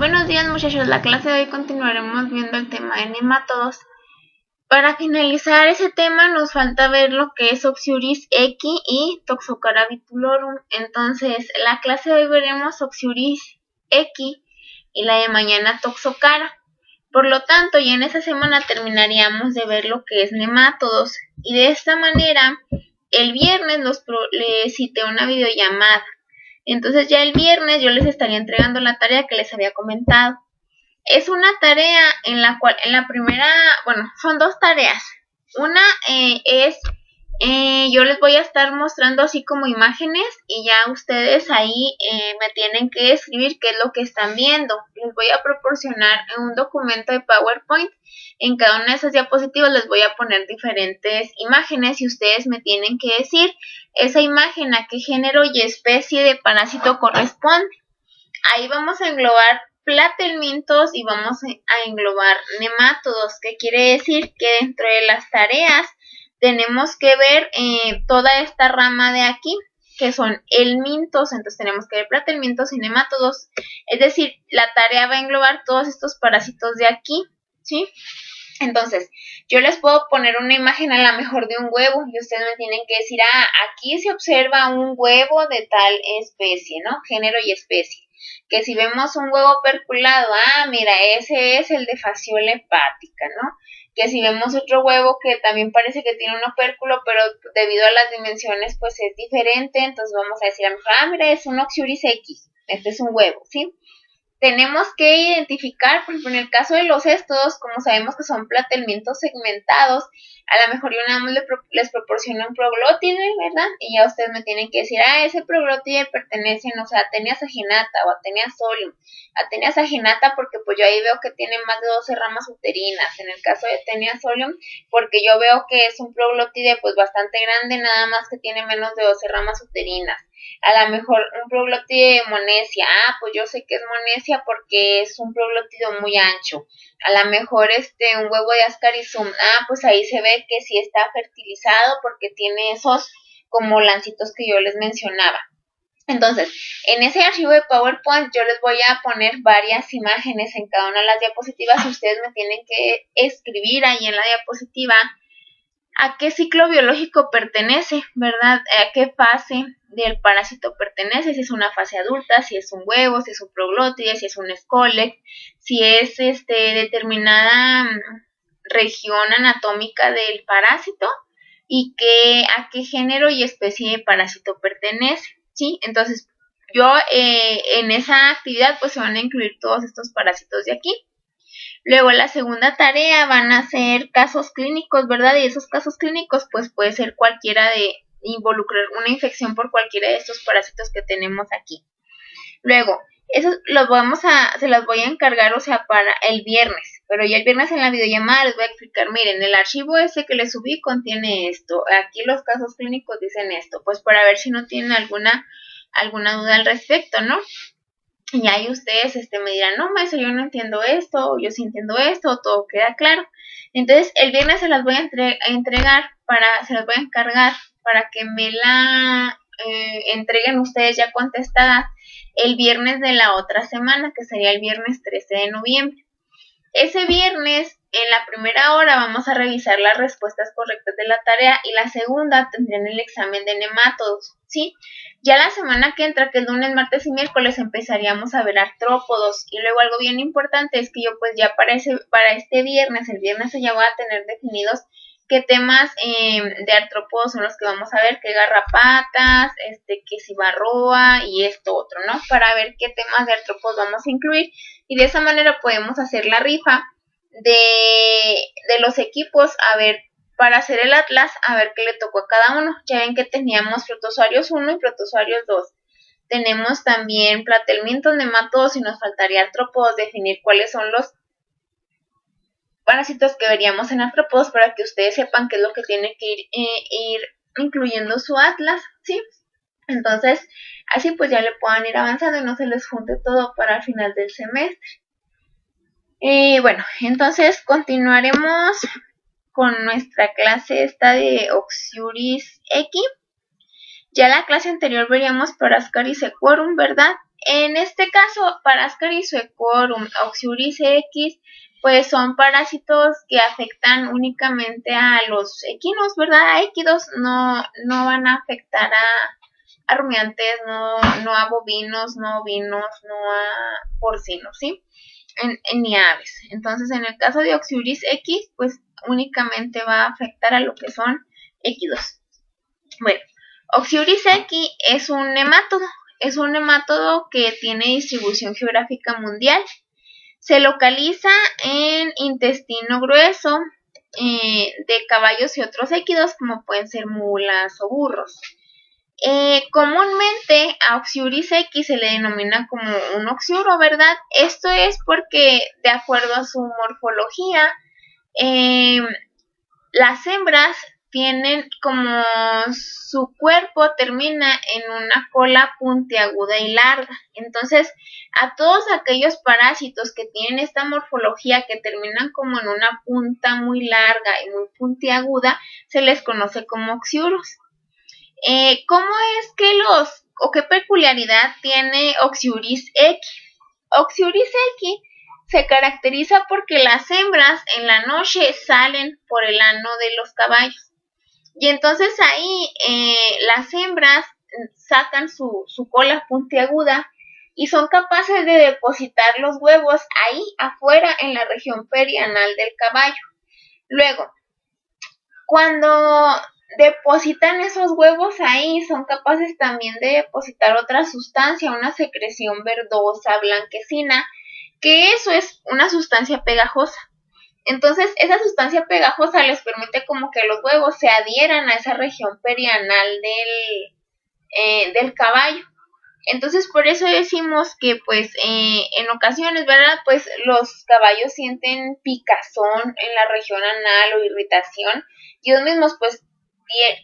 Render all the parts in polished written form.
Buenos días muchachos, la clase de hoy continuaremos viendo el tema de nemátodos. Para finalizar ese tema nos falta ver lo que es Oxyuris equi y Toxocara vitulorum. Entonces la clase de hoy veremos Oxyuris equi y la de mañana Toxocara. Por lo tanto ya en esta semana terminaríamos de ver lo que es nemátodos. Y de esta manera el viernes les cité una videollamada. Entonces ya el viernes yo les estaría entregando la tarea que les había comentado. Es una tarea en la cual, en la primera, son dos tareas. Una yo les voy a estar mostrando así como imágenes y ya ustedes ahí me tienen que escribir qué es lo que están viendo. Les voy a proporcionar un documento de PowerPoint. En cada una de esas diapositivas les voy a poner diferentes imágenes y ustedes me tienen que decir esa imagen a qué género y especie de parásito corresponde. Ahí vamos a englobar platelmintos y vamos a englobar nemátodos, que quiere decir que dentro de las tareas tenemos que ver toda esta rama de aquí, que son helmintos. Entonces tenemos que ver platelmintos y nemátodos, es decir, la tarea va a englobar todos estos parásitos de aquí, ¿sí? Entonces, yo les puedo poner una imagen a lo mejor de un huevo y ustedes me tienen que decir, aquí se observa un huevo de tal especie, ¿no? Género y especie. Que si vemos un huevo perculado, mira, ese es el de fasciola hepática, ¿no? Que si vemos otro huevo que también parece que tiene un opérculo, pero debido a las dimensiones, pues es diferente, entonces vamos a decir a lo mejor, mira, es un Oxyuris X, este es un huevo, ¿sí? Tenemos que identificar, por ejemplo, en el caso de los estos, como sabemos que son platelmintos segmentados, a lo mejor yo nada más les proporciono un proglótide, ¿verdad? Y ya ustedes me tienen que decir, ese proglótide pertenece, no sé, a Taenia saginata o a Taenia solium. A Taenia saginata porque pues yo ahí veo que tiene más de 12 ramas uterinas. En el caso de Taenia solium, porque yo veo que es un proglótide pues bastante grande, nada más que tiene menos de 12 ramas uterinas. A lo mejor un proglótide de Monesia, pues yo sé que es Monesia porque es un proglótido muy ancho. A lo mejor un huevo de Ascarisum, pues ahí se ve que sí está fertilizado porque tiene esos como lancitos que yo les mencionaba. Entonces, en ese archivo de PowerPoint yo les voy a poner varias imágenes en cada una de las diapositivas y ustedes me tienen que escribir ahí en la diapositiva a qué ciclo biológico pertenece, ¿verdad? A qué fase del parásito pertenece, si es una fase adulta, si es un huevo, si es un proglótide, si es un escólec, si es determinada región anatómica del parásito y a qué género y especie de parásito pertenece, ¿sí? Entonces, yo en esa actividad pues se van a incluir todos estos parásitos de aquí. Luego la segunda tarea van a ser casos clínicos, ¿verdad? Y esos casos clínicos pues puede ser cualquiera de involucrar una infección por cualquiera de estos parásitos que tenemos aquí. Luego, eso se las voy a encargar, para el viernes. Pero ya el viernes en la videollamada les voy a explicar, miren, el archivo ese que les subí contiene esto. Aquí los casos clínicos dicen esto. Pues para ver si no tienen alguna duda al respecto, ¿no? Y ahí ustedes me dirán, no, maestra, yo no entiendo esto, yo sí entiendo esto, todo queda claro. Entonces, el viernes se las voy a encargar para que me la entreguen ustedes ya contestada el viernes de la otra semana, que sería el viernes 13 de noviembre. Ese viernes, en la primera hora, vamos a revisar las respuestas correctas de la tarea y la segunda tendrían el examen de nemátodos, ¿sí? Ya la semana que entra, que es lunes, martes y miércoles, empezaríamos a ver artrópodos. Y luego algo bien importante es que yo pues ya para este viernes, el viernes ya voy a tener definidos qué temas de artrópodos son los que vamos a ver, qué garrapatas, qué cibarroa y esto otro, ¿no? Para ver qué temas de artrópodos vamos a incluir y de esa manera podemos hacer la rifa de los equipos, para hacer el atlas, a ver qué le tocó a cada uno. Ya ven que teníamos protozoarios 1 y protozoarios 2. Tenemos también platelmintos, nemátodos y nos faltaría artrópodos, definir cuáles son los parásitos que veríamos en artrópodos para que ustedes sepan qué es lo que tiene que ir incluyendo su atlas, ¿sí? Entonces, así pues ya le puedan ir avanzando y no se les junte todo para el final del semestre. Bueno, entonces continuaremos con nuestra clase esta de Oxyuris equi. Ya la clase anterior veríamos Parascaris equorum, ¿verdad? En este caso, Parascaris suecorum, Oxyuris X, pues son parásitos que afectan únicamente a los equinos, ¿verdad? A equidos, no van a afectar a rumiantes, no a bovinos, no ovinos, no a porcinos, ¿sí? Ni aves. Entonces, en el caso de Oxyuris X, pues únicamente va a afectar a lo que son equidos. Bueno, Oxyuris X es un nemátodo que tiene distribución geográfica mundial. Se localiza en intestino grueso de caballos y otros equidos, como pueden ser mulas o burros. Comúnmente a Oxyuris X se le denomina como un oxiuro, ¿verdad? Esto es porque, de acuerdo a su morfología, las hembras tienen como su cuerpo termina en una cola puntiaguda y larga. Entonces, a todos aquellos parásitos que tienen esta morfología que terminan como en una punta muy larga y muy puntiaguda, se les conoce como oxiuros. ¿Cómo es que o qué peculiaridad tiene Oxyuris X? Oxyuris X se caracteriza porque las hembras en la noche salen por el ano de los caballos. Y entonces ahí las hembras sacan su cola puntiaguda y son capaces de depositar los huevos ahí afuera en la región perianal del caballo. Luego, cuando depositan esos huevos ahí, son capaces también de depositar otra sustancia, una secreción verdosa, blanquecina, que eso es una sustancia pegajosa. Entonces, esa sustancia pegajosa les permite como que los huevos se adhieran a esa región perianal del caballo. Entonces, por eso decimos que, pues, en ocasiones, ¿verdad? Pues los caballos sienten picazón en la región anal o irritación, y ellos mismos, pues,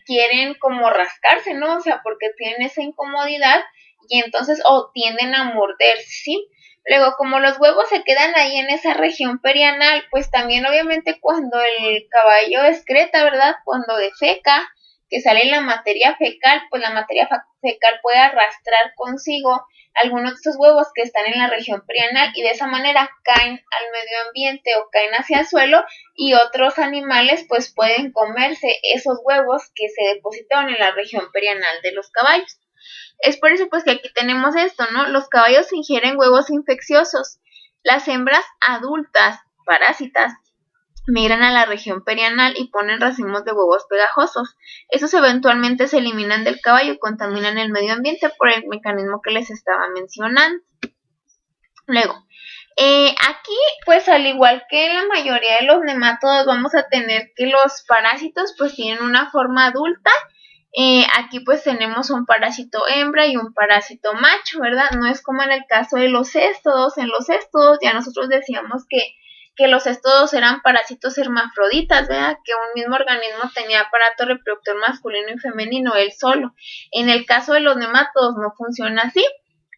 quieren como rascarse, ¿no? O sea, porque tienen esa incomodidad y entonces o tienden a morderse, ¿sí? Luego, como los huevos se quedan ahí en esa región perianal, pues también obviamente cuando el caballo excreta, ¿verdad? Cuando defeca, que sale la materia fecal, pues la materia fecal puede arrastrar consigo algunos de estos huevos que están en la región perianal y de esa manera caen al medio ambiente o caen hacia el suelo y otros animales pues pueden comerse esos huevos que se depositaron en la región perianal de los caballos. Es por eso pues que aquí tenemos esto, ¿no? Los caballos ingieren huevos infecciosos. Las hembras adultas parásitas migran a la región perianal y ponen racimos de huevos pegajosos. Esos eventualmente se eliminan del caballo y contaminan el medio ambiente por el mecanismo que les estaba mencionando. Luego, aquí, pues al igual que en la mayoría de los nemátodos, vamos a tener que los parásitos pues tienen una forma adulta. Aquí pues tenemos un parásito hembra y un parásito macho, ¿verdad? No es como en el caso de los céstodos. En los céstodos ya nosotros decíamos que los céstodos eran parásitos hermafroditas, ¿verdad? Que un mismo organismo tenía aparato reproductor masculino y femenino, él solo. En el caso de los nemátodos no funciona así.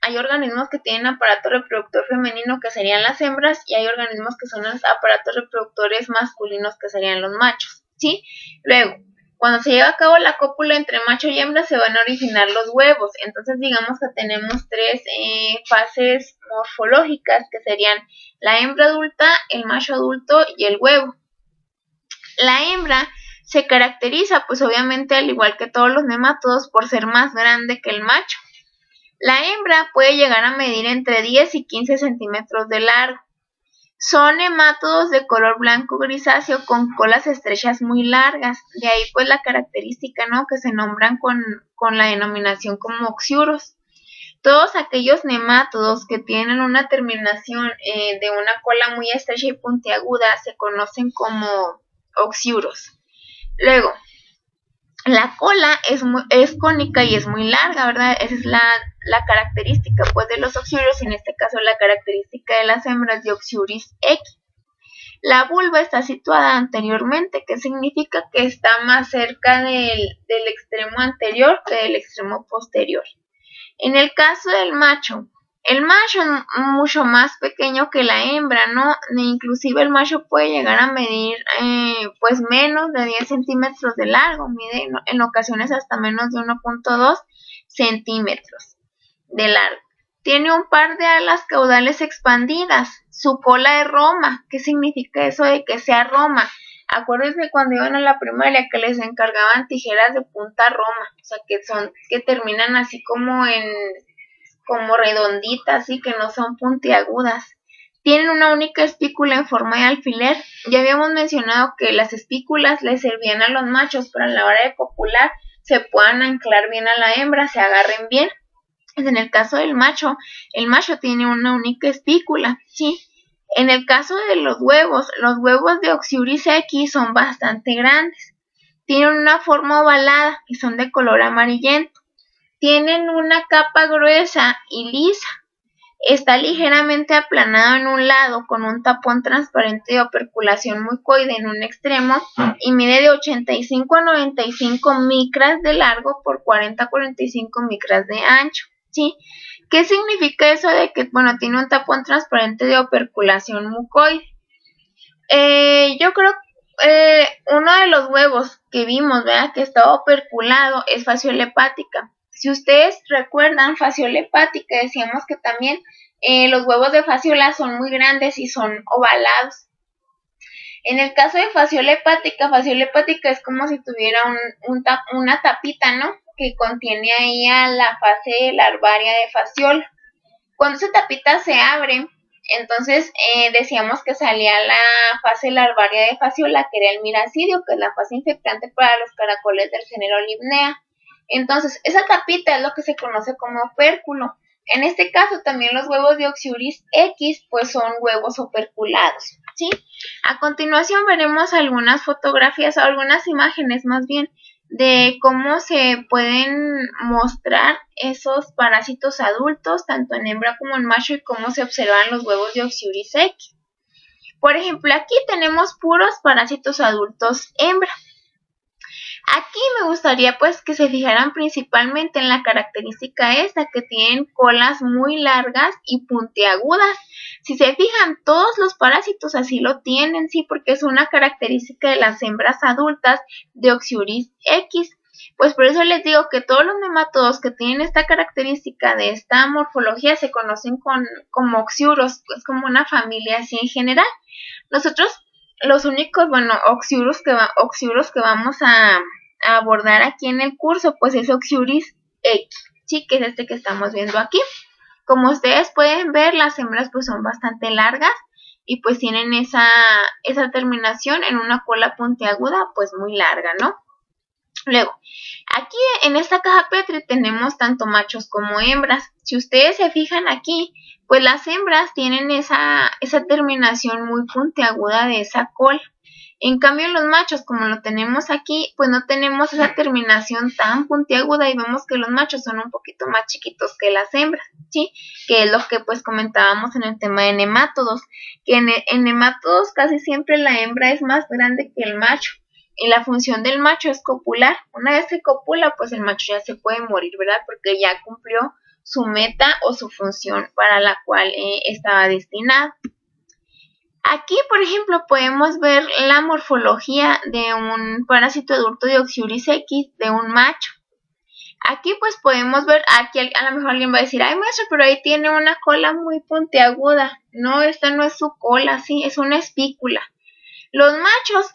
Hay organismos que tienen aparato reproductor femenino, que serían las hembras, y hay organismos que son los aparatos reproductores masculinos, que serían los machos, ¿sí? Luego, cuando se lleva a cabo la cópula entre macho y hembra, se van a originar los huevos. Entonces, digamos que tenemos tres fases morfológicas, que serían la hembra adulta, el macho adulto y el huevo. La hembra se caracteriza, pues obviamente, al igual que todos los nemátodos, por ser más grande que el macho. La hembra puede llegar a medir entre 10 y 15 centímetros de largo. Son nemátodos de color blanco grisáceo con colas estrechas muy largas. De ahí pues la característica, ¿no? Que se nombran con la denominación como oxiuros. Todos aquellos nemátodos que tienen una terminación de una cola muy estrecha y puntiaguda se conocen como oxiuros. Luego, la cola es cónica y es muy larga, ¿verdad? Esa es la característica pues de los oxiuros, en este caso la característica de las hembras de Oxyuris X. La vulva está situada anteriormente, que significa que está más cerca del extremo anterior que del extremo posterior. En el caso del macho, el macho es mucho más pequeño que la hembra, ¿no? Inclusive el macho puede llegar a medir pues menos de 10 centímetros de largo, mide en ocasiones hasta menos de 1.2 centímetros de largo. Tiene un par de alas caudales expandidas. Su cola es roma. ¿Qué significa eso de que sea roma? Acuérdense cuando iban a la primaria que les encargaban tijeras de punta roma, o sea que terminan así como redonditas y que no son puntiagudas. Tienen una única espícula en forma de alfiler. Ya habíamos mencionado que las espículas les servían a los machos para a la hora de copular se puedan anclar bien a la hembra, se agarren bien. En el caso del macho, el macho tiene una única espícula, ¿sí? En el caso de los huevos de Oxyuris X son bastante grandes. Tienen una forma ovalada y son de color amarillento. Tienen una capa gruesa y lisa. Está ligeramente aplanado en un lado con un tapón transparente de operculación mucoide en un extremo y mide de 85 a 95 micras de largo por 40 a 45 micras de ancho, ¿sí? ¿Qué significa eso de que, tiene un tapón transparente de operculación mucoide? Yo creo uno de los huevos que vimos, ¿verdad?, que estaba operculado es fasciola hepática. Si ustedes recuerdan, fasciola hepática, decíamos que también los huevos de fasciola son muy grandes y son ovalados. En el caso de fasciola hepática es como si tuviera una tapita, ¿no?, que contiene ahí a la fase larvaria de fasciola. Cuando esa tapita se abre, entonces decíamos que salía la fase larvaria de fasciola, que era el miracidio, que es la fase infectante para los caracoles del género Limnea. Entonces, esa tapita es lo que se conoce como opérculo. En este caso, también los huevos de Oxyuris X, pues son huevos operculados, ¿sí? A continuación veremos algunas fotografías, o algunas imágenes más bien, de cómo se pueden mostrar esos parásitos adultos, tanto en hembra como en macho, y cómo se observan los huevos de Oxyuris X. Por ejemplo, aquí tenemos puros parásitos adultos hembra. Aquí me gustaría pues que se fijaran principalmente en la característica esta, que tienen colas muy largas y puntiagudas. Si se fijan, todos los parásitos así lo tienen, sí, porque es una característica de las hembras adultas de Oxyuris X. Pues por eso les digo que todos los nematodos que tienen esta característica de esta morfología se conocen como oxiuros, es como una familia así en general. Nosotros, los únicos, oxiuros que vamos a abordar aquí en el curso, pues es Oxyuris X, sí, que es este que estamos viendo aquí. Como ustedes pueden ver, las hembras pues son bastante largas y pues tienen esa terminación en una cola puntiaguda pues muy larga, ¿no? Luego, aquí en esta caja Petri tenemos tanto machos como hembras. Si ustedes se fijan aquí, pues las hembras tienen esa terminación muy puntiaguda de esa cola. En cambio, los machos, como lo tenemos aquí, pues no tenemos esa terminación tan puntiaguda y vemos que los machos son un poquito más chiquitos que las hembras, ¿sí? Que es lo que pues comentábamos en el tema de nemátodos, que en nemátodos casi siempre la hembra es más grande que el macho. Y la función del macho es copular. Una vez que copula, pues el macho ya se puede morir, ¿verdad? Porque ya cumplió su meta o su función para la cual estaba destinado. Aquí, por ejemplo, podemos ver la morfología de un parásito adulto de Oxyuris X de un macho. Aquí pues podemos ver, aquí a lo mejor alguien va a decir, ay maestro, pero ahí tiene una cola muy puntiaguda. No, esta no es su cola, sí, es una espícula. Los machos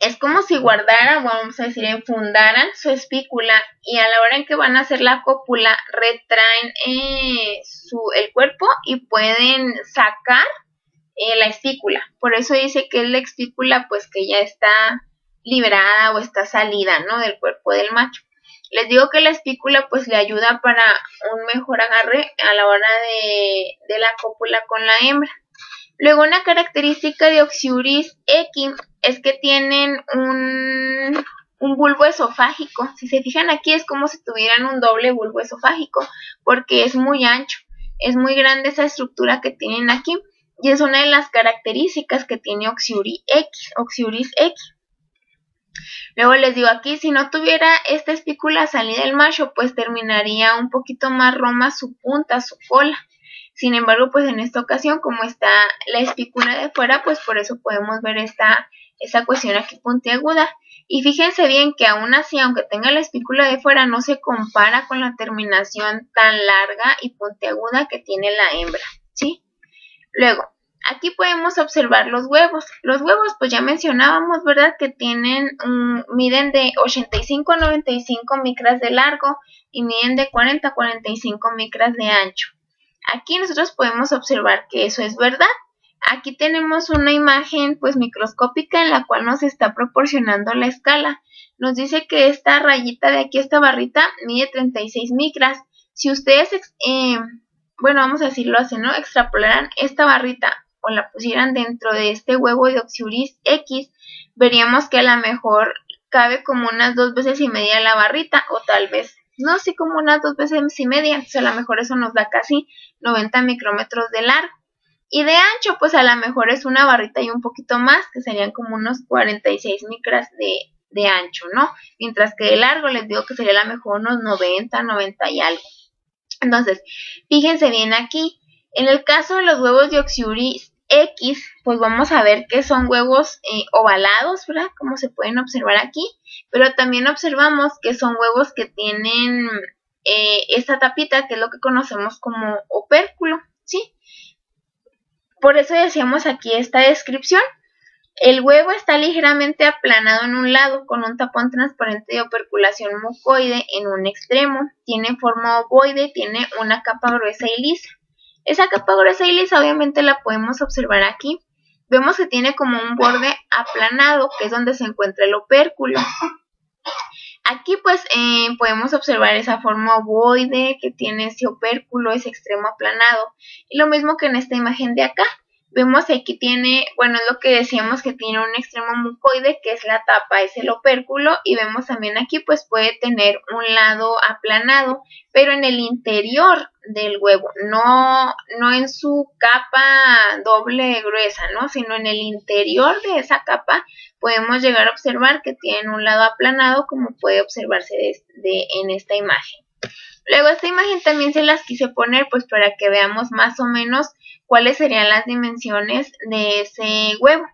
es como si guardaran, vamos a decir, enfundaran su espícula y a la hora en que van a hacer la cópula retraen el cuerpo y pueden sacar la espícula. Por eso dice que es la espícula pues que ya está liberada o está salida, ¿no?, del cuerpo del macho. Les digo que la espícula pues le ayuda para un mejor agarre a la hora de la cópula con la hembra. Luego, una característica de Oxyuris X es que tienen un bulbo esofágico. Si se fijan aquí es como si tuvieran un doble bulbo esofágico porque es muy ancho, es muy grande esa estructura que tienen aquí y es una de las características que tiene Oxyuris X. Luego les digo aquí, si no tuviera esta espícula salida del macho, pues terminaría un poquito más roma su punta, su cola. Sin embargo, pues en esta ocasión, como está la espícula de fuera, pues por eso podemos ver esta cuestión aquí puntiaguda. Y fíjense bien que aún así, aunque tenga la espícula de fuera, no se compara con la terminación tan larga y puntiaguda que tiene la hembra, ¿sí? Luego, aquí podemos observar los huevos. Los huevos, pues ya mencionábamos, ¿verdad? Que miden de 85 a 95 micras de largo y miden de 40 a 45 micras de ancho. Aquí nosotros podemos observar que eso es verdad. Aquí tenemos una imagen pues microscópica en la cual nos está proporcionando la escala. Nos dice que esta rayita de aquí, esta barrita, mide 36 micras. Si ustedes, bueno, vamos a decirlo así, ¿no? Extrapolaran esta barrita o la pusieran dentro de este huevo de Oxyuris X, veríamos que a lo mejor cabe como unas 2 veces y media la barrita, o tal vez, no, sí, como unas 2 veces y media. Entonces a lo mejor eso nos da casi 90 micrómetros de largo. Y de ancho, pues a lo mejor es una barrita y un poquito más, que serían como unos 46 micras de ancho, ¿no? Mientras que de largo les digo que sería a lo mejor unos 90, 90 y algo. Entonces, fíjense bien aquí. En el caso de los huevos de Oxyuris X, pues vamos a ver que son huevos ovalados, ¿verdad? Como se pueden observar aquí. Pero también observamos que son huevos que tienen esta tapita, que es lo que conocemos como opérculo, ¿sí? Por eso decíamos aquí esta descripción. El huevo está ligeramente aplanado en un lado, con un tapón transparente de operculación mucoide en un extremo. Tiene forma ovoide, tiene una capa gruesa y lisa. Esa capa gruesa y lisa obviamente la podemos observar aquí. Vemos que tiene como un borde aplanado, que es donde se encuentra el opérculo. Aquí pues podemos observar esa forma ovoide que tiene ese opérculo, ese extremo aplanado. Y lo mismo que en esta imagen de acá. Vemos que aquí tiene, bueno, es lo que decíamos, que tiene un extremo mucoide, que es la tapa, es el opérculo. Y vemos también aquí pues puede tener un lado aplanado, pero en el interior del huevo, no en su capa doble gruesa, ¿no? Sino en el interior de esa capa podemos llegar a observar que tienen un lado aplanado, como puede observarse en esta imagen. Luego esta imagen también se las quise poner pues para que veamos más o menos cuáles serían las dimensiones de ese huevo.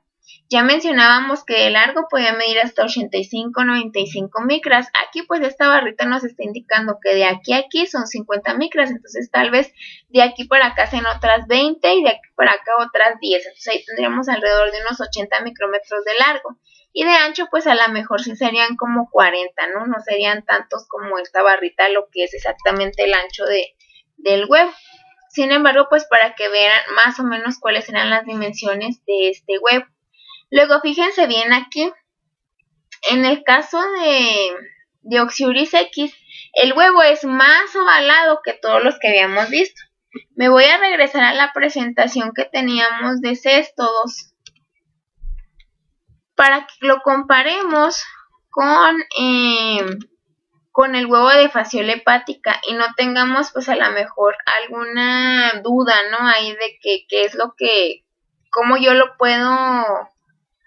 Ya mencionábamos que de largo podía medir hasta 85-95 micras. Aquí pues esta barrita nos está indicando que de aquí a aquí son 50 micras. Entonces tal vez de aquí para acá sean otras 20 y de aquí para acá otras 10. Entonces ahí tendríamos alrededor de unos 80 micrómetros de largo. Y de ancho pues a lo mejor sí serían como 40, ¿no? No serían tantos como esta barrita, lo que es exactamente el ancho del huevo. Sin embargo, pues para que vean más o menos cuáles serán las dimensiones de este huevo. Luego, fíjense bien aquí, en el caso de Oxyuris X, el huevo es más ovalado que todos los que habíamos visto. Me voy a regresar a la presentación que teníamos de céstodos para que lo comparemos con el huevo de fasciola hepática y no tengamos pues a lo mejor alguna duda, ¿no? Ahí de qué es lo que, cómo yo lo puedo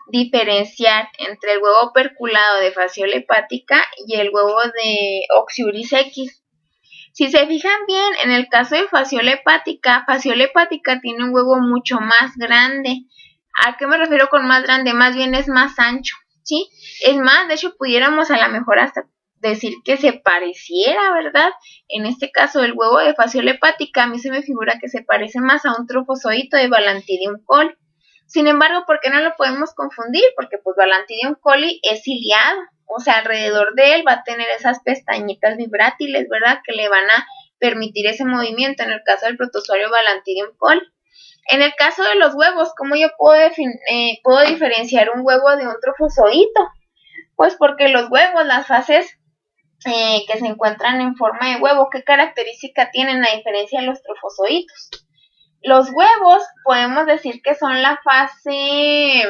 diferenciar entre el huevo operculado de fasciola hepática y el huevo de Oxyuris X. Si se fijan bien, en el caso de fasciola hepática tiene un huevo mucho más grande. ¿A qué me refiero con más grande? Más bien es más ancho, ¿sí? Es más, de hecho pudiéramos a lo mejor hasta decir que se pareciera, ¿verdad? En este caso el huevo de fasciola hepática a mí se me figura que se parece más a un trofozoito de Balantidium coli. Sin embargo, ¿por qué no lo podemos confundir? Porque pues Balantidium coli es ciliado, o sea, alrededor de él va a tener esas pestañitas vibrátiles, ¿verdad? Que le van a permitir ese movimiento en el caso del protozoario Balantidium coli. En el caso de los huevos, ¿cómo yo puedo diferenciar un huevo de un trofozoito? Pues porque los huevos, las fases que se encuentran en forma de huevo, ¿qué característica tienen a diferencia de los trofozoitos? Los huevos podemos decir que son la fase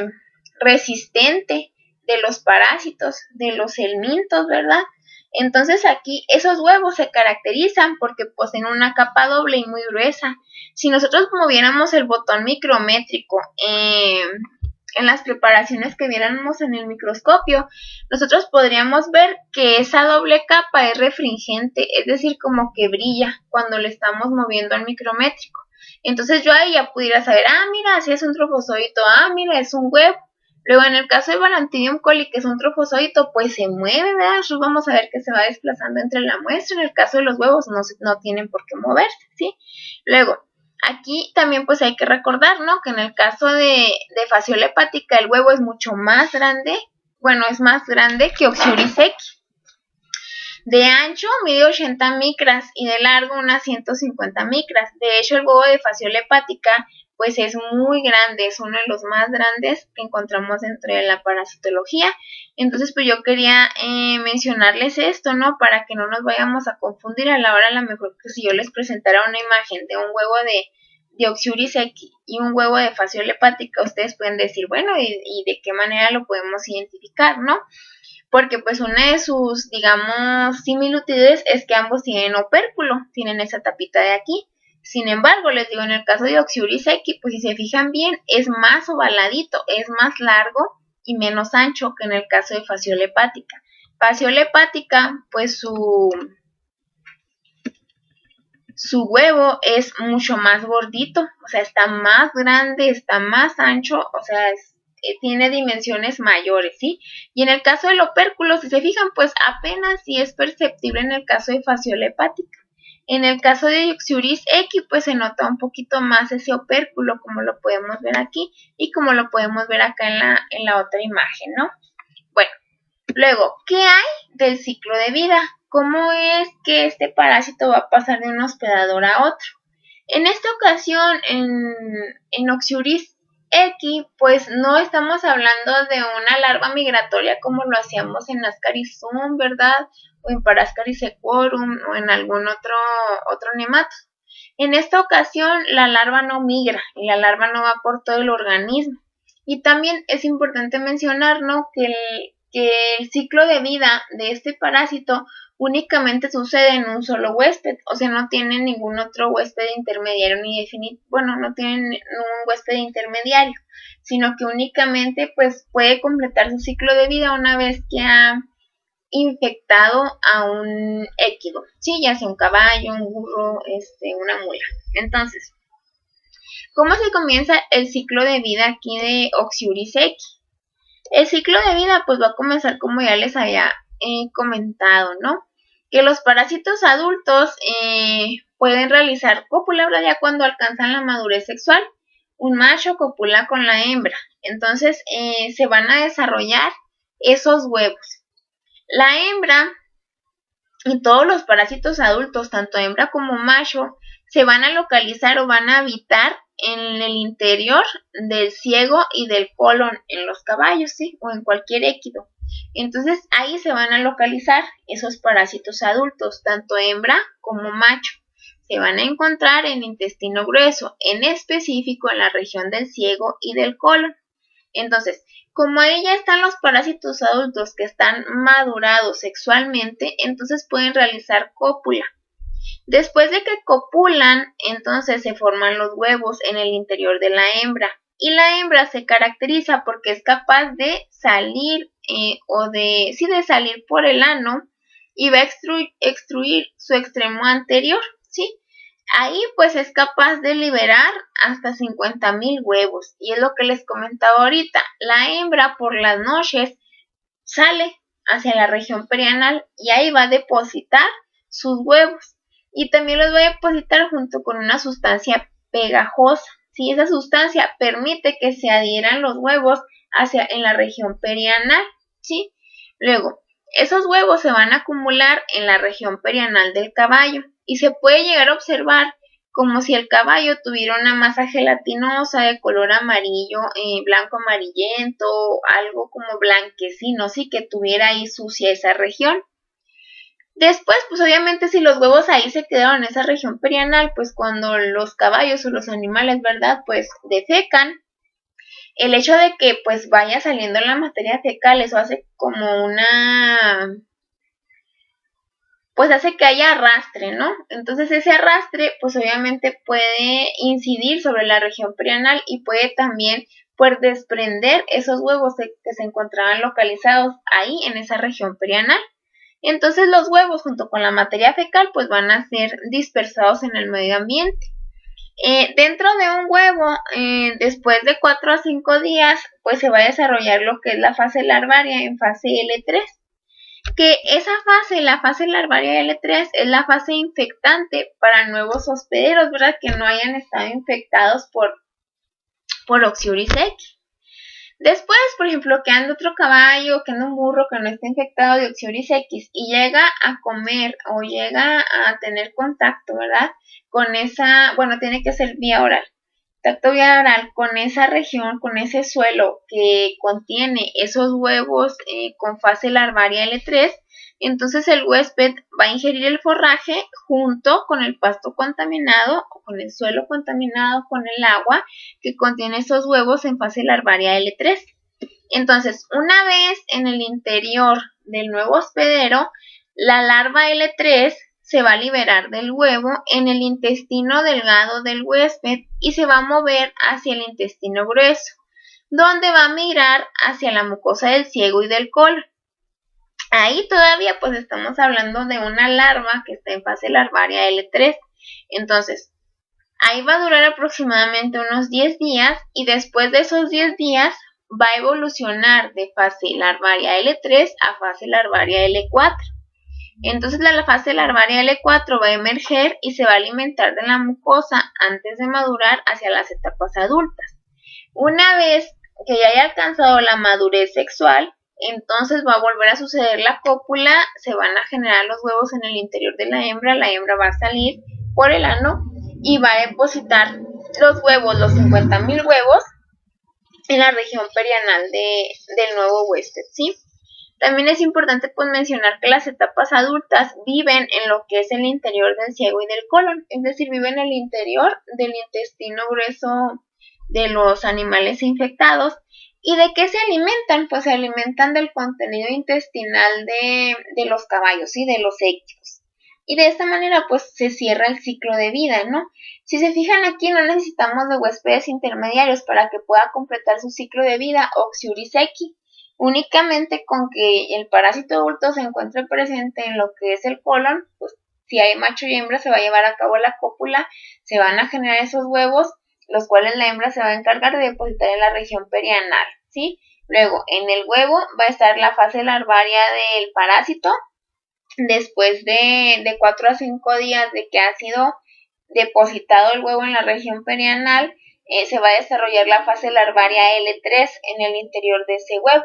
resistente de los parásitos, de los helmintos, ¿verdad? Entonces aquí esos huevos se caracterizan porque poseen una capa doble y muy gruesa. Si nosotros moviéramos el botón micrométrico en las preparaciones que viéramos en el microscopio, nosotros podríamos ver que esa doble capa es refringente, es decir, como que brilla cuando le estamos moviendo al micrométrico. Entonces yo ahí ya pudiera saber, mira, si es un trofozoito, mira, es un huevo. Luego, en el caso de Balantidium coli, que es un trofozoito, pues se mueve, ¿verdad? Nosotros vamos a ver que se va desplazando entre la muestra. En el caso de los huevos no tienen por qué moverse, ¿sí? Luego, aquí también pues hay que recordar, ¿no? Que en el caso de fasciola hepática el huevo es mucho más grande, bueno, es más grande que Oxyuris equi. De ancho mide 80 micras y de largo unas 150 micras. De hecho, el huevo de fasciola hepática pues es muy grande, es uno de los más grandes que encontramos dentro de la parasitología. Entonces, pues yo quería mencionarles esto, ¿no? Para que no nos vayamos a confundir a la hora, a lo mejor que si yo les presentara una imagen de un huevo de Oxyuris equi y un huevo de fasciola hepática, ustedes pueden decir, bueno, ¿y de qué manera lo podemos identificar, no? Porque pues una de sus, digamos, similitudes es que ambos tienen opérculo, tienen esa tapita de aquí. Sin embargo, les digo, en el caso de Oxyuris equi, pues si se fijan bien, es más ovaladito, es más largo y menos ancho que en el caso de fasciola hepática. Fasciola hepática, pues su huevo es mucho más gordito, o sea, está más grande, está más ancho, o sea, tiene dimensiones mayores, ¿sí? Y en el caso del opérculo, si se fijan, pues apenas sí es perceptible en el caso de fasciola hepática. En el caso de Oxyuris equi, pues se nota un poquito más ese opérculo, como lo podemos ver aquí y como lo podemos ver acá en la otra imagen, ¿no? Bueno, luego, ¿qué hay del ciclo de vida? ¿Cómo es que este parásito va a pasar de un hospedador a otro? En esta ocasión, en Oxyuris equi, pues no estamos hablando de una larva migratoria como lo hacíamos en Ascaris sum, ¿verdad? O en Parascaris equorum o en algún otro nemato. En esta ocasión, la larva no migra y la larva no va por todo el organismo. Y también es importante mencionar, ¿no?, que el ciclo de vida de este parásito únicamente sucede en un solo huésped, o sea, no tiene ningún otro huésped intermediario ni definido, bueno, no tienen un huésped intermediario, sino que únicamente pues puede completar su ciclo de vida una vez que ha infectado a un équido, sí, ya sea un caballo, un burro, una mula. Entonces, ¿cómo se comienza el ciclo de vida aquí de Oxyuris equi? El ciclo de vida pues va a comenzar como ya les había comentado, ¿no? Que los parásitos adultos pueden realizar cópula, ¿verdad? Ya cuando alcanzan la madurez sexual. Un macho copula con la hembra. Entonces se van a desarrollar esos huevos. La hembra y todos los parásitos adultos, tanto hembra como macho, se van a localizar o van a habitar en el interior del ciego y del colon en los caballos, ¿sí? O en cualquier équido. Entonces ahí se van a localizar esos parásitos adultos, tanto hembra como macho. Se van a encontrar en intestino grueso, en específico en la región del ciego y del colon. Entonces, como ahí ya están los parásitos adultos que están madurados sexualmente, entonces pueden realizar cópula. Después de que copulan, entonces se forman los huevos en el interior de la hembra. Y la hembra se caracteriza porque es capaz de salir de salir por el ano y va a extruir su extremo anterior, ¿sí? Ahí pues es capaz de liberar hasta 50,000 huevos. Y es lo que les comentaba ahorita. La hembra por las noches sale hacia la región perianal y ahí va a depositar sus huevos. Y también los va a depositar junto con una sustancia pegajosa. Si esa sustancia permite que se adhieran los huevos en la región perianal, ¿sí? Luego, esos huevos se van a acumular en la región perianal del caballo y se puede llegar a observar como si el caballo tuviera una masa gelatinosa de color amarillo, blanco amarillento, algo como blanquecino, sí, que tuviera ahí sucia esa región. Después, pues obviamente si los huevos ahí se quedaron en esa región perianal, pues cuando los caballos o los animales, ¿verdad?, pues defecan, el hecho de que pues vaya saliendo la materia fecal, eso hace como pues hace que haya arrastre, ¿no? Entonces ese arrastre pues obviamente puede incidir sobre la región perianal y puede también pues desprender esos huevos que se encontraban localizados ahí en esa región perianal. Entonces los huevos junto con la materia fecal pues van a ser dispersados en el medio ambiente. Dentro de un huevo, después de 4 a 5 días, pues se va a desarrollar lo que es la fase larvaria en fase L3. Que esa fase, la fase larvaria L3, es la fase infectante para nuevos hospederos, ¿verdad? Que no hayan estado infectados por Oxyuris X. Después, por ejemplo, que anda otro caballo, que anda un burro que no está infectado de Oxyuris X y llega a comer o llega a tener contacto, ¿verdad? Con esa, bueno, tiene que ser vía oral. Contacto vía oral con esa región, con ese suelo que contiene esos huevos con fase larvaria L3, entonces el huésped va a ingerir el forraje junto con el pasto contaminado o con el suelo contaminado con el agua que contiene esos huevos en fase larvaria L3. Entonces, una vez en el interior del nuevo hospedero, la larva L3 se va a liberar del huevo en el intestino delgado del huésped y se va a mover hacia el intestino grueso, donde va a migrar hacia la mucosa del ciego y del colon. Ahí todavía pues estamos hablando de una larva que está en fase larvaria L3. Entonces, ahí va a durar aproximadamente unos 10 días y después de esos 10 días va a evolucionar de fase larvaria L3 a fase larvaria L4. Entonces la fase larvaria L4 va a emerger y se va a alimentar de la mucosa antes de madurar hacia las etapas adultas. Una vez que ya haya alcanzado la madurez sexual, entonces va a volver a suceder la cópula, se van a generar los huevos en el interior de la hembra va a salir por el ano y va a depositar los huevos, los 50,000 huevos, en la región perianal del nuevo huésped, ¿sí? También es importante pues mencionar que las etapas adultas viven en lo que es el interior del ciego y del colon, es decir, viven en el interior del intestino grueso de los animales infectados. ¿Y de qué se alimentan? Pues se alimentan del contenido intestinal de los caballos, ¿sí? De los équicos. Y de esta manera pues se cierra el ciclo de vida, ¿no? Si se fijan aquí no necesitamos de huéspedes intermediarios para que pueda completar su ciclo de vida Oxyuris X. Únicamente con que el parásito adulto se encuentre presente en lo que es el colon, pues si hay macho y hembra se va a llevar a cabo la cópula, se van a generar esos huevos, los cuales la hembra se va a encargar de depositar en la región perianal, ¿sí? Luego, en el huevo va a estar la fase larvaria del parásito. Después de 4 a 5 días de que ha sido depositado el huevo en la región perianal, se va a desarrollar la fase larvaria L3 en el interior de ese huevo.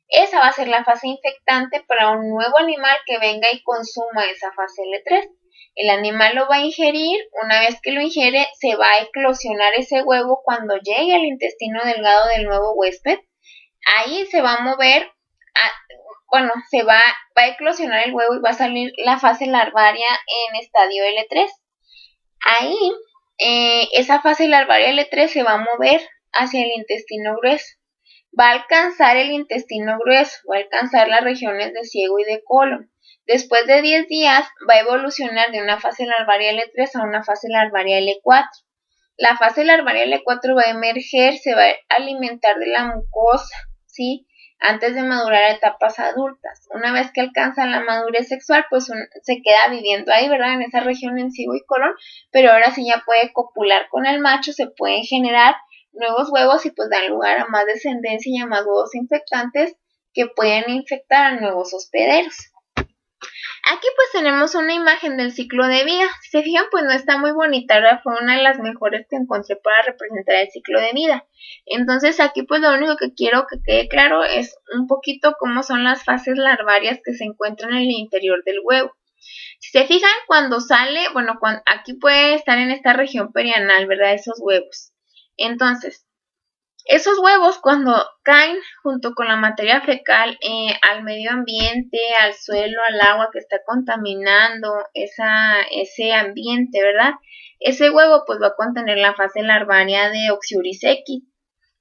Esa va a ser la fase infectante para un nuevo animal que venga y consuma esa fase L3. El animal lo va a ingerir, una vez que lo ingiere se va a eclosionar ese huevo cuando llegue al intestino delgado del nuevo huésped. Ahí se va a mover, se va a eclosionar el huevo y va a salir la fase larvaria en estadio L3. Ahí esa fase larvaria L3 se va a mover hacia el intestino grueso. Va a alcanzar el intestino grueso, va a alcanzar las regiones de ciego y de colon. Después de 10 días va a evolucionar de una fase larvaria L3 a una fase larvaria L4. La fase larvaria L4 va a emerger, se va a alimentar de la mucosa, ¿sí? Antes de madurar a etapas adultas. Una vez que alcanza la madurez sexual, pues se queda viviendo ahí, ¿verdad? En esa región en ciego y colon, pero ahora sí ya puede copular con el macho, se pueden generar nuevos huevos y pues dan lugar a más descendencia y a más huevos infectantes que pueden infectar a nuevos hospederos. Aquí pues tenemos una imagen del ciclo de vida. Si se fijan pues no está muy bonita, ¿verdad? Fue una de las mejores que encontré para representar el ciclo de vida. Entonces aquí pues lo único que quiero que quede claro es un poquito cómo son las fases larvarias que se encuentran en el interior del huevo. Si se fijan cuando sale, aquí puede estar en esta región perianal, ¿verdad? Esos huevos. Entonces, esos huevos cuando caen junto con la materia fecal al medio ambiente, al suelo, al agua que está contaminando ese ambiente, ¿verdad? Ese huevo pues va a contener la fase larvaria de Oxyuris X.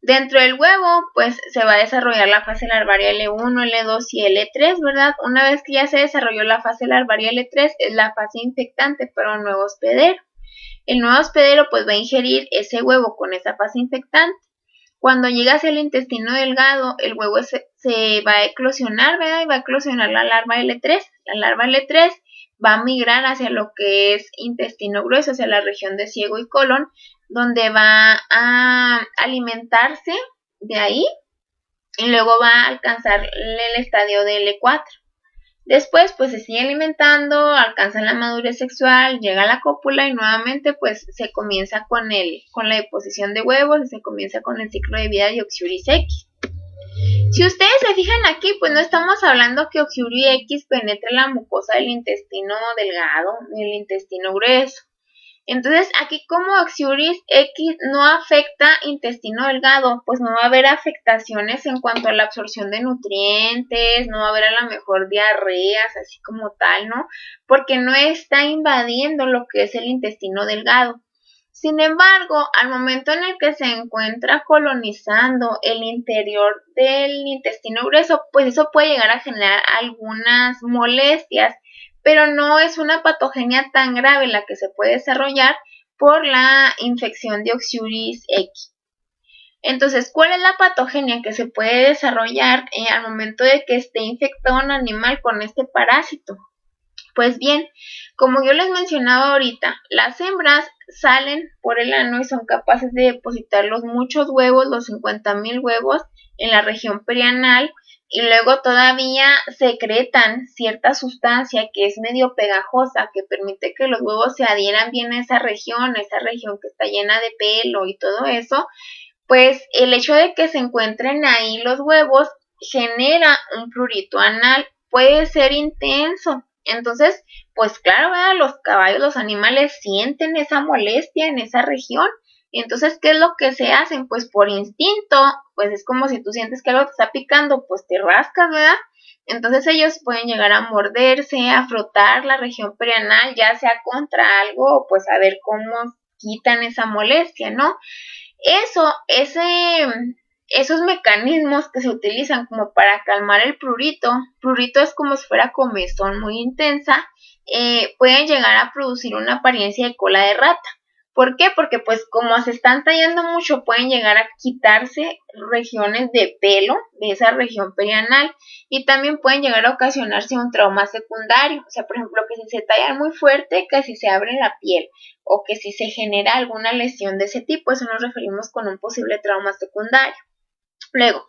Dentro del huevo pues se va a desarrollar la fase larvaria L1, L2 y L3, ¿verdad? Una vez que ya se desarrolló la fase larvaria L3 es la fase infectante para un nuevo hospedero. El nuevo hospedero pues va a ingerir ese huevo con esa fase infectante. Cuando llega hacia el intestino delgado, el huevo se va a eclosionar, ¿verdad? Y va a eclosionar la larva L3. La larva L3 va a migrar hacia lo que es intestino grueso, hacia la región de ciego y colon, donde va a alimentarse de ahí y luego va a alcanzar el estadio de L4. Después, pues se sigue alimentando, alcanza la madurez sexual, llega a la cópula y nuevamente, pues se comienza con la deposición de huevos y se comienza con el ciclo de vida de Oxyuris X. Si ustedes se fijan aquí, pues no estamos hablando que Oxyuris X penetre la mucosa del intestino delgado, del intestino grueso. Entonces, aquí como Oxyuris X no afecta intestino delgado, pues no va a haber afectaciones en cuanto a la absorción de nutrientes, no va a haber a lo mejor diarreas, así como tal, ¿no? Porque no está invadiendo lo que es el intestino delgado. Sin embargo, al momento en el que se encuentra colonizando el interior del intestino grueso, pues eso puede llegar a generar algunas molestias, pero no es una patogenia tan grave la que se puede desarrollar por la infección de Oxyuris X. Entonces, ¿cuál es la patogenia que se puede desarrollar al momento de que esté infectado un animal con este parásito? Pues bien, como yo les mencionaba ahorita, las hembras salen por el ano y son capaces de depositar los muchos huevos, los 50,000 huevos, en la región perianal, y luego todavía secretan cierta sustancia que es medio pegajosa, que permite que los huevos se adhieran bien a esa región que está llena de pelo y todo eso. Pues el hecho de que se encuentren ahí los huevos genera un prurito anal, puede ser intenso. Entonces, pues claro, ¿verdad? Los caballos, los animales sienten esa molestia en esa región. Y entonces, ¿qué es lo que se hacen? Pues por instinto, pues es como si tú sientes que algo te está picando, pues te rascas, ¿verdad? Entonces ellos pueden llegar a morderse, a frotar la región perianal, ya sea contra algo, pues a ver cómo quitan esa molestia, ¿no? Esos mecanismos que se utilizan como para calmar el prurito es como si fuera comezón muy intensa, pueden llegar a producir una apariencia de cola de rata. ¿Por qué? Porque pues como se están tallando mucho, pueden llegar a quitarse regiones de pelo de esa región perianal y también pueden llegar a ocasionarse un trauma secundario. O sea, por ejemplo, que si se tallan muy fuerte, que si se abre la piel o que si se genera alguna lesión de ese tipo, eso nos referimos con un posible trauma secundario. Luego,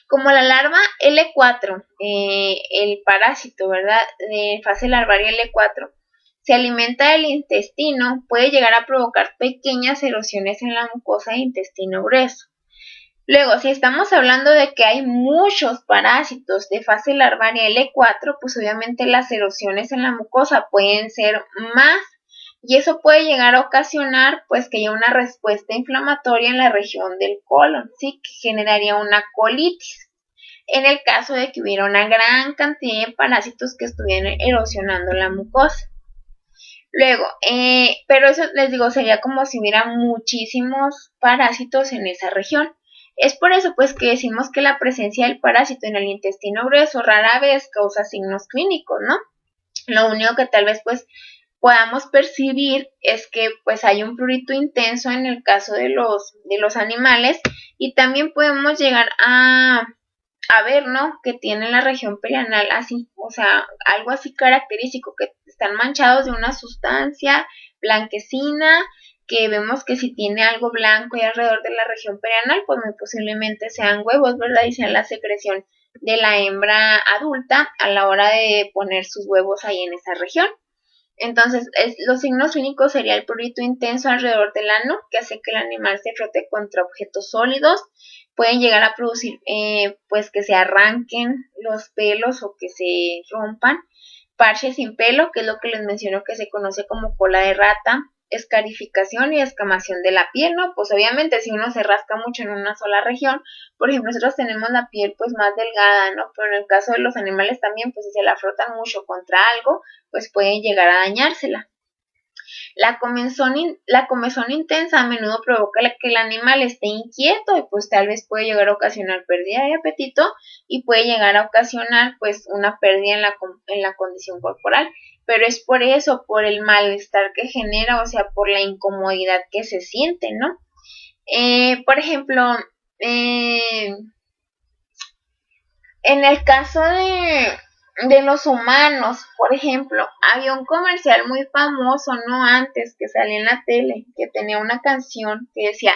como la larva L4, el parásito, ¿verdad? De fase larvaria L4, se alimenta del intestino, puede llegar a provocar pequeñas erosiones en la mucosa de intestino grueso. Luego, si estamos hablando de que hay muchos parásitos de fase larvaria L4, pues obviamente las erosiones en la mucosa pueden ser más y eso puede llegar a ocasionar pues que haya una respuesta inflamatoria en la región del colon, ¿sí? Que generaría una colitis en el caso de que hubiera una gran cantidad de parásitos que estuvieran erosionando la mucosa. Luego, pero eso les digo, sería como si hubiera muchísimos parásitos en esa región. Es por eso pues que decimos que la presencia del parásito en el intestino grueso rara vez causa signos clínicos, ¿no? Lo único que tal vez pues podamos percibir es que pues hay un prurito intenso en el caso de los animales y también podemos llegar a ver, ¿no? Que tienen la región perianal así, o sea, algo así característico, que están manchados de una sustancia blanquecina, que vemos que si tiene algo blanco ahí alrededor de la región perianal, pues muy posiblemente sean huevos, ¿verdad? Y sean la secreción de la hembra adulta a la hora de poner sus huevos ahí en esa región. Entonces, los signos clínicos sería el prurito intenso alrededor del ano, que hace que el animal se frote contra objetos sólidos. Pueden llegar a producir, pues, que se arranquen los pelos o que se rompan. Parches sin pelo, que es lo que les menciono que se conoce como cola de rata. Escarificación y escamación de la piel, ¿no? Pues obviamente si uno se rasca mucho en una sola región, por ejemplo, nosotros tenemos la piel pues más delgada, ¿no? Pero en el caso de los animales también, pues si se la frotan mucho contra algo, pues pueden llegar a dañársela. La comezón intensa a menudo provoca que el animal esté inquieto y pues tal vez puede llegar a ocasionar pérdida de apetito y puede llegar a ocasionar pues una pérdida en la condición corporal. Pero es por eso, por el malestar que genera, o sea, por la incomodidad que se siente, ¿no? Por ejemplo, en el caso de los humanos, por ejemplo, había un comercial muy famoso, ¿no? Antes que salía en la tele, que tenía una canción que decía,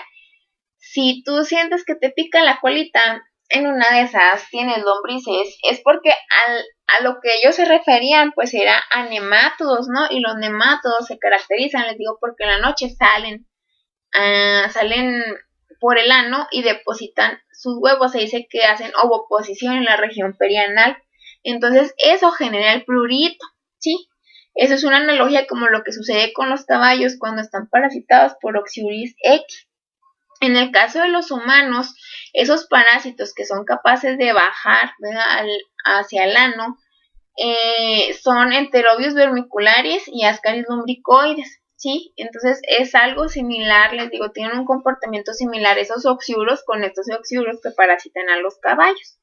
si tú sientes que te pica la colita, en una de esas tienes lombrices, es porque a lo que ellos se referían, pues era a nemátodos, ¿no? Y los nemátodos se caracterizan, les digo, porque en la noche salen por el ano y depositan sus huevos. Se dice que hacen ovoposición en la región perianal. Entonces eso genera el prurito, ¿sí? Eso es una analogía como lo que sucede con los caballos cuando están parasitados por Oxyuris X. En el caso de los humanos, esos parásitos que son capaces de bajar, ¿verdad?, hacia el ano, son Enterobius vermicularis y Ascaris lumbricoides, ¿sí? Entonces es algo similar, les digo, tienen un comportamiento similar esos oxiuros con estos oxiuros que parasitan a los caballos.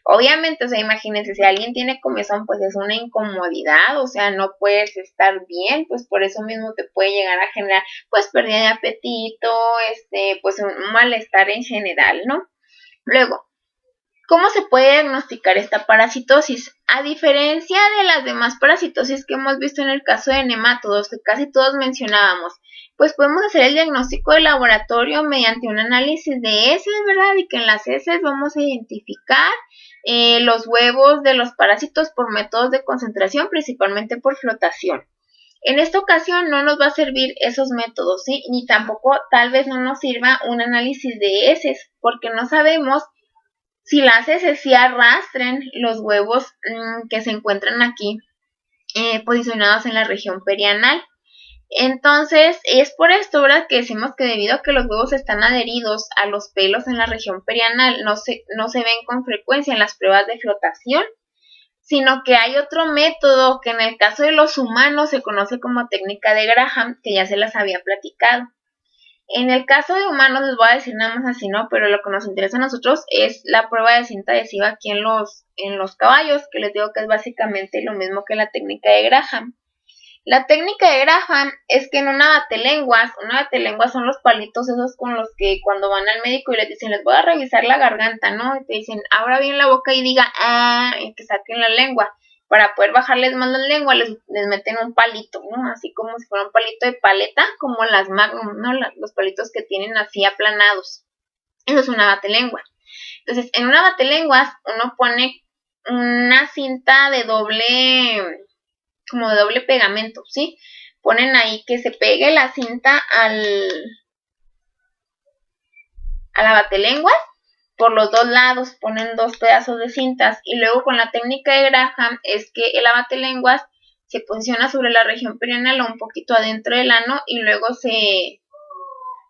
Obviamente, o sea, imagínense, si alguien tiene comezón, pues es una incomodidad, o sea, no puedes estar bien, pues por eso mismo te puede llegar a generar, pues, pérdida de apetito, pues un malestar en general, ¿no? Luego, ¿cómo se puede diagnosticar esta parasitosis? A diferencia de las demás parasitosis que hemos visto en el caso de nemátodos, que casi todos mencionábamos, pues podemos hacer el diagnóstico de laboratorio mediante un análisis de heces, ¿verdad? Y que en las heces vamos a identificar los huevos de los parásitos por métodos de concentración, principalmente por flotación. En esta ocasión no nos va a servir esos métodos, ¿sí? Ni tampoco tal vez no nos sirva un análisis de heces, porque no sabemos si las heces sí arrastren los huevos que se encuentran aquí posicionados en la región perianal. Entonces, es por esto, ¿verdad?, que decimos que debido a que los huevos están adheridos a los pelos en la región perianal, no se ven con frecuencia en las pruebas de flotación, sino que hay otro método que en el caso de los humanos se conoce como técnica de Graham, que ya se las había platicado. En el caso de humanos les voy a decir nada más así, ¿no? Pero lo que nos interesa a nosotros es la prueba de cinta adhesiva aquí en los caballos, que les digo que es básicamente lo mismo que la técnica de Graham. La técnica de Graham es que en una batelenguas son los palitos esos con los que cuando van al médico y les dicen, les voy a revisar la garganta, ¿no? Y te dicen, abra bien la boca y diga, y que saquen la lengua. Para poder bajarles más la lengua, les meten un palito, ¿no? Así como si fuera un palito de paleta, como las Magnum, ¿no? Los palitos que tienen así aplanados. Eso es una batelengua. Entonces, en una batelenguas uno pone una cinta de como de doble pegamento, ¿sí? Ponen ahí que se pegue la cinta a la batelenguas por los dos lados, ponen dos pedazos de cintas y luego con la técnica de Graham es que el abatelenguas se posiciona sobre la región perianal o un poquito adentro del ano y luego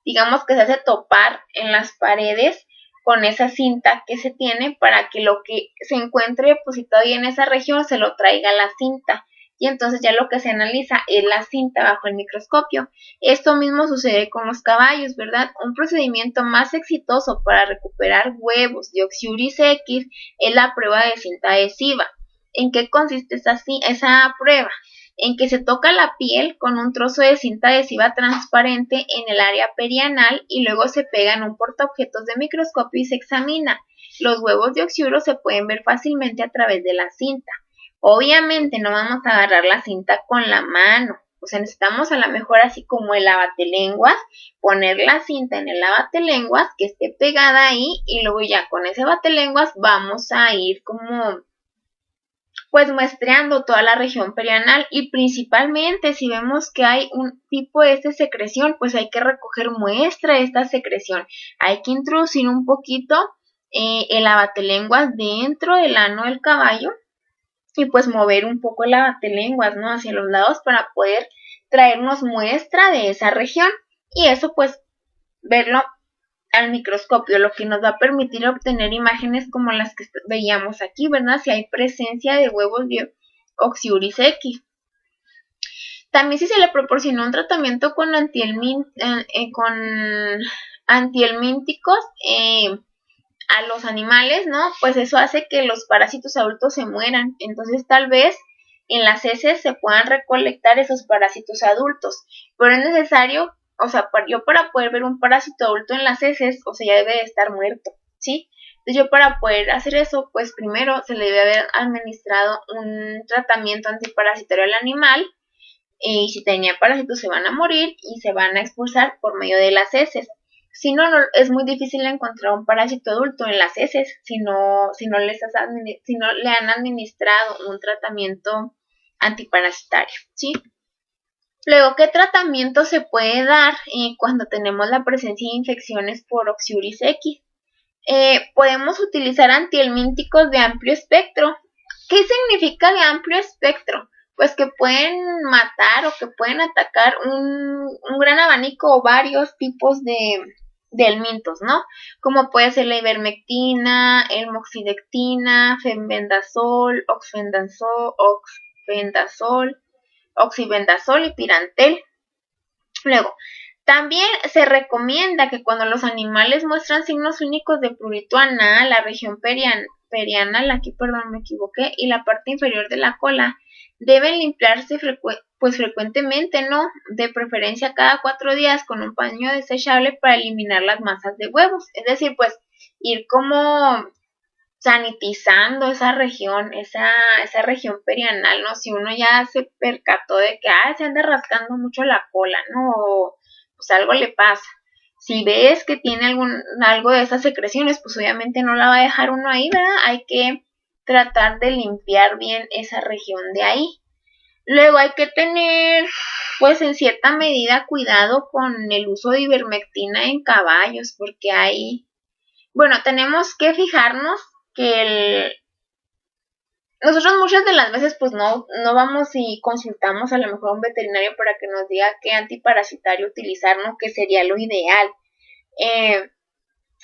digamos que se hace topar en las paredes con esa cinta que se tiene para que lo que se encuentre depositado ahí en esa región se lo traiga la cinta. Y entonces ya lo que se analiza es la cinta bajo el microscopio. Esto mismo sucede con los caballos, ¿verdad? Un procedimiento más exitoso para recuperar huevos de Oxyuris X es la prueba de cinta adhesiva. ¿En qué consiste esa prueba? En que se toca la piel con un trozo de cinta adhesiva transparente en el área perianal y luego se pega en un portaobjetos de microscopio y se examina. Los huevos de oxiuro se pueden ver fácilmente a través de la cinta. Obviamente no vamos a agarrar la cinta con la mano, o sea, necesitamos a lo mejor así como el lavatelenguas, poner la cinta en el lavatelenguas que esté pegada ahí y luego ya con ese lavatelenguas vamos a ir como pues muestreando toda la región perianal y principalmente si vemos que hay un tipo de secreción, pues hay que recoger muestra de esta secreción, hay que introducir un poquito el lavatelenguas dentro del ano del caballo y pues mover un poco el lavatelenguas, ¿no?, hacia los lados para poder traernos muestra de esa región y eso pues verlo al microscopio, lo que nos va a permitir obtener imágenes como las que veíamos aquí, ¿verdad? Si hay presencia de huevos de Oxyuris X. También si se le proporcionó un tratamiento con antihelmínticos a los animales, ¿no? Pues eso hace que los parásitos adultos se mueran. Entonces tal vez en las heces se puedan recolectar esos parásitos adultos, pero es necesario, o sea, para poder ver un parásito adulto en las heces, o sea, ya debe de estar muerto, ¿sí? Entonces yo, para poder hacer eso, pues primero se le debe haber administrado un tratamiento antiparasitario al animal, y si tenía parásitos se van a morir y se van a expulsar por medio de las heces. Si no, es muy difícil encontrar un parásito adulto en las heces si no le han administrado un tratamiento antiparasitario, ¿sí? Luego, ¿qué tratamiento se puede dar cuando tenemos la presencia de infecciones por Oxyuris X? Podemos utilizar antihelmínticos de amplio espectro. ¿Qué significa de amplio espectro? Pues que pueden matar o que pueden atacar un gran abanico o varios tipos de helmintos, ¿no? Como puede ser la ivermectina, el moxidectina, fenbendazol, oxibendazol y pirantel. Luego, también se recomienda que cuando los animales muestran signos únicos de prurito anal, la región perianal, aquí perdón me equivoqué, y la parte inferior de la cola, deben limpiarse frecuentemente, ¿no? De preferencia cada 4 días con un paño desechable para eliminar las masas de huevos. Es decir, pues ir como sanitizando esa región perianal, ¿no? Si uno ya se percató de que se anda rascando mucho la cola, ¿no? O pues algo le pasa. Si ves que tiene algo de esas secreciones, pues obviamente no la va a dejar uno ahí, ¿verdad? Hay que tratar de limpiar bien esa región de ahí. Luego hay que tener, pues en cierta medida, cuidado con el uso de ivermectina en caballos, porque tenemos que fijarnos que nosotros muchas de las veces pues no vamos y consultamos a lo mejor a un veterinario para que nos diga qué antiparasitario utilizar, ¿no? Que sería lo ideal.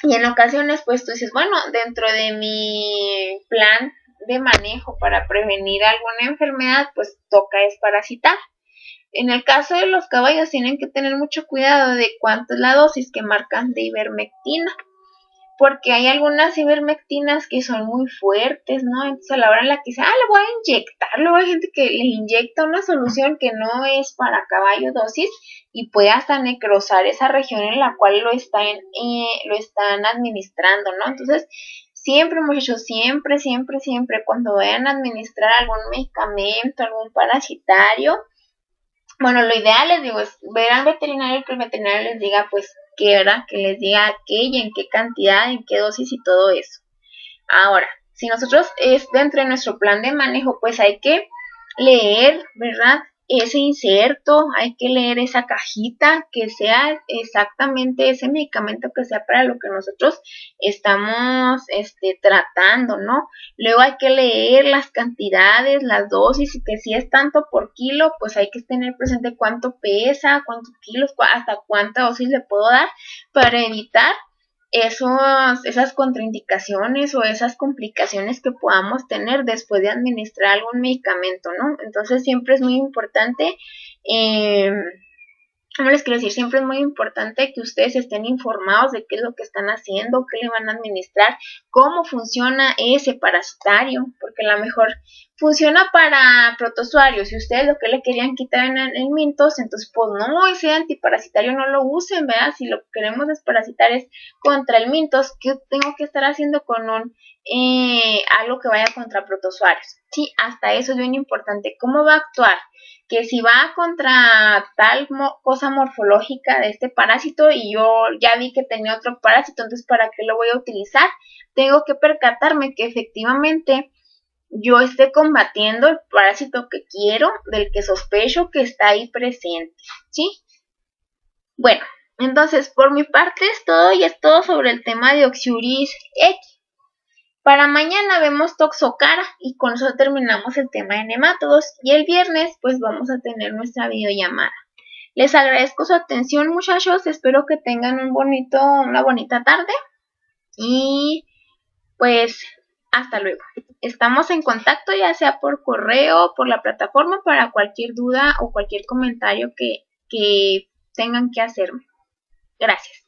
Y en ocasiones pues tú dices, bueno, dentro de mi plan de manejo para prevenir alguna enfermedad, pues toca desparasitar. En el caso de los caballos tienen que tener mucho cuidado de cuánto es la dosis que marcan de ivermectina, porque hay algunas ivermectinas que son muy fuertes, ¿no? Entonces a la hora en la que dice, le voy a inyectar, luego hay gente que le inyecta una solución que no es para caballo dosis y puede hasta necrosar esa región en la cual lo están administrando, ¿no? Entonces, siempre, muchachos, siempre, cuando vayan a administrar algún medicamento, algún parasitario, bueno, lo ideal, les digo, es ver al veterinario, que el veterinario les diga, pues, ¿verdad? Que les diga qué y en qué cantidad, en qué dosis y todo eso. Ahora, si nosotros es dentro de nuestro plan de manejo, pues hay que leer, ¿verdad? Ese inserto, hay que leer esa cajita, que sea exactamente ese medicamento que sea para lo que nosotros estamos tratando, ¿no? Luego hay que leer las cantidades, las dosis, y que si es tanto por kilo, pues hay que tener presente cuánto pesa, cuántos kilos, hasta cuánta dosis le puedo dar para evitar esas contraindicaciones o esas complicaciones que podamos tener después de administrar algún medicamento, ¿no? Entonces siempre es muy importante, ¿cómo les quiero decir? Siempre es muy importante que ustedes estén informados de qué es lo que están haciendo, qué le van a administrar, cómo funciona ese parasitario, porque a lo mejor funciona para protozoarios. Si ustedes lo que le querían quitar en helmintos, entonces pues no, ese antiparasitario no lo usen, ¿verdad? Si lo que queremos desparasitar es contra helmintos, ¿qué tengo que estar haciendo con algo que vaya contra protozoarios? Sí, hasta eso es bien importante. ¿Cómo va a actuar? Que si va contra tal cosa morfológica de este parásito y yo ya vi que tenía otro parásito, entonces ¿para qué lo voy a utilizar? Tengo que percatarme que efectivamente yo esté combatiendo el parásito que quiero, del que sospecho que está ahí presente, ¿sí? Bueno, entonces por mi parte es todo, y es todo sobre el tema de Oxyuris X. Para mañana vemos Toxocara y con eso terminamos el tema de nemátodos, y el viernes pues vamos a tener nuestra videollamada. Les agradezco su atención, muchachos, espero que tengan una bonita tarde y pues hasta luego. Estamos en contacto, ya sea por correo o por la plataforma, para cualquier duda o cualquier comentario que tengan que hacerme. Gracias.